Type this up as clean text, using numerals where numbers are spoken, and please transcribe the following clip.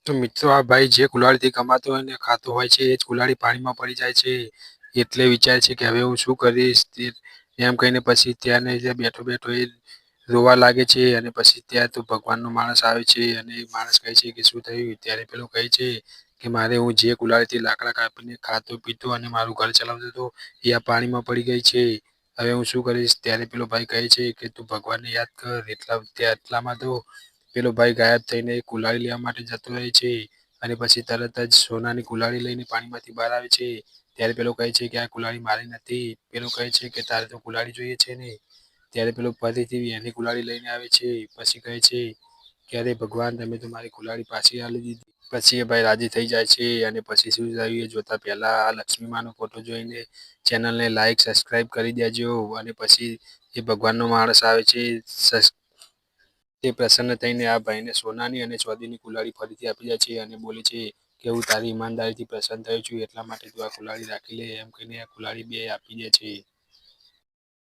તો મિત્રો આ ભાઈ જે કુલાડીથી કમાતો હોય ને ખાતો હોય છે એ જ કુલાડી પાણીમાં પડી જાય છે. એટલે વિચારે છે કે હવે હું શું કરીશ એમ કહીને પછી ત્યાં ને ત્યાં બેઠો બેઠો એ રોવા લાગે છે અને પછી ત્યાં તો ભગવાનનો માણસ આવે છે અને એ માણસ કહે છે કે શું થયું? ત્યારે પેલો કહે છે કે મારે હું જે કુલાડીથી લાકડા કાપીને ખાતો પીતો અને મારું ઘર ચલાવતો હતો એ આ પાણીમાં પડી ગઈ છે. હવે હું શું કરીશ? ત્યારે પેલો ભાઈ કહે છે કે તું ભગવાનને યાદ કર. એટલામાં તો પેલો ભાઈ ગાયબ થઈને કુલાડી લેવા માટે જતો રહે છે અને પછી તરત જ સોનાની કુલાડી લઈને પાણીમાંથી બહાર આવે છે. ત્યારે પેલો કહે છે કે આ કુલાડી મારી નથી. પેલો કહે છે કે તારે તો કુલાડી જોઈએ છે ને? ત્યારે પેલો ફરીથી એની કુલાડી લઈને આવે છે. પછી કહે છે કે અરે ભગવાન, તમે તો મારી કુલાડી પાછી આલી દીધી. પછી એ ભાઈ રાજી થઈ જાય છે અને પછી શું થયું એ જોતા પહેલા આ લક્ષ્મીમાંનો ફોટો જોઈને ચેનલને લાઈક સબસ્ક્રાઈબ કરી દેજો અને પછી એ ભગવાનનો માણસ આવે છે. તે પ્રસન્ન થઈને આ ભાઈને સોનાની અને ચાંદીની કુલાડી ફરીથી આપી જાય છે અને બોલે છે કે હું તારી ઈમાનદારીથી પ્રસન્ન થયો છું એટલા માટે તું આ કુલાડી રાખી લે. એમ કહીને આ કુલાડી બે આપી દે છે.